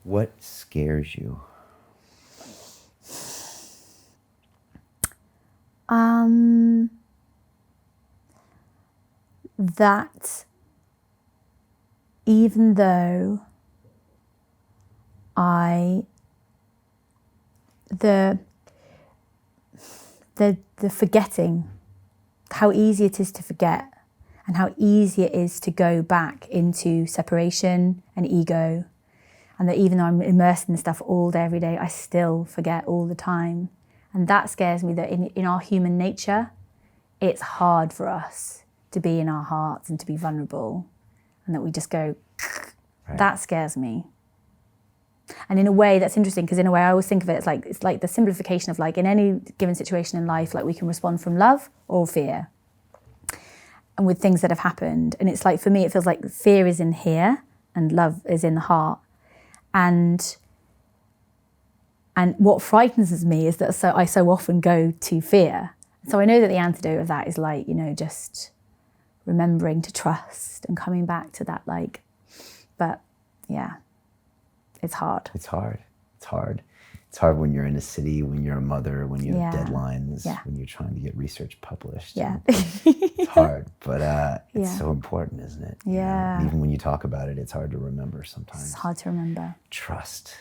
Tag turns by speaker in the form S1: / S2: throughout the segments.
S1: What scares you?
S2: That even though the forgetting, how easy it is to forget, and how easy it is to go back into separation and ego, and that even though I'm immersed in this stuff all day, every day, I still forget all the time. And that scares me, that in our human nature, it's hard for us to be in our hearts and to be vulnerable, and that we just go, right. That scares me. And in a way, that's interesting, because in a way I always think of it as it's like the simplification of in any given situation in life, we can respond from love or fear. And with things that have happened. And it's for me, it feels like fear is in here and love is in the heart. And what frightens me is that I so often go to fear. So I know that the antidote of that is just remembering to trust and coming back to that but yeah. It's hard.
S1: It's hard. It's hard. It's hard when you're in a city, when you're a mother, when you have deadlines, when you're trying to get research published.
S2: Yeah.
S1: It's hard, but it's so important, isn't it?
S2: Yeah.
S1: Even when you talk about it, it's hard to remember sometimes.
S2: It's hard to remember.
S1: Trust.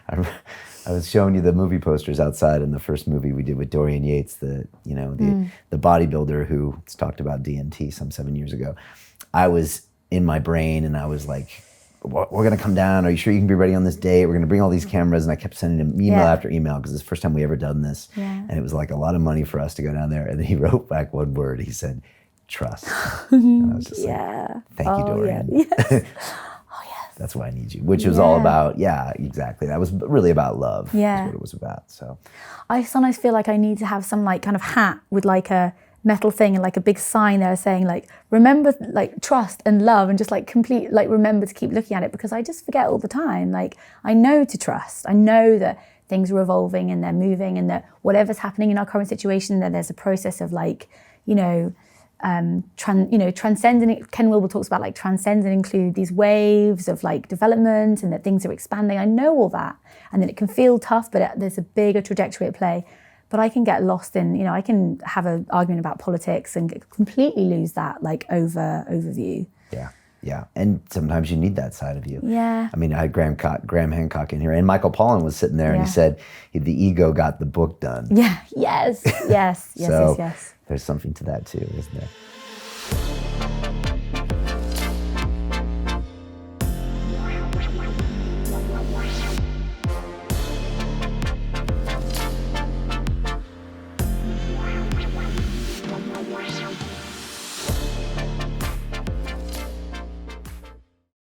S2: I
S1: was showing you the movie posters outside in the first movie we did with Dorian Yates, the bodybuilder who talked about DMT some 7 years ago. I was in my brain and I was like, we're going to come down. Are you sure you can be ready on this date? We're going to bring all these cameras. And I kept sending him email after email because it's the first time we ever done this.
S2: Yeah.
S1: And it was a lot of money for us to go down there. And then he wrote back one word. He said, trust. And I was just thank you, Dorian.
S2: Yeah. Yes. Oh, yes.
S1: That's why I need you. Which was all about, exactly. That was really about love.
S2: Yeah.
S1: That's what it was about. So
S2: I sometimes feel like I need to have some kind of hat with a metal thing and a big sign there saying remember trust and love, and just complete remember to keep looking at it, because I just forget all the time. I know to trust. I know that things are evolving and they're moving, and that whatever's happening in our current situation, that there's a process of transcending. Ken Wilber talks about transcend and include these waves of development, and that things are expanding. I know all that, and that it can feel tough, but there's a bigger trajectory at play. But I can get lost in, I can have an argument about politics and completely lose that overview.
S1: Yeah. And sometimes you need that side of you.
S2: Yeah.
S1: I mean, I had Graham Hancock in here, and Michael Pollan was sitting there, and he said the ego got the book done.
S2: Yeah. Yes.
S1: So there's something to that too, isn't there?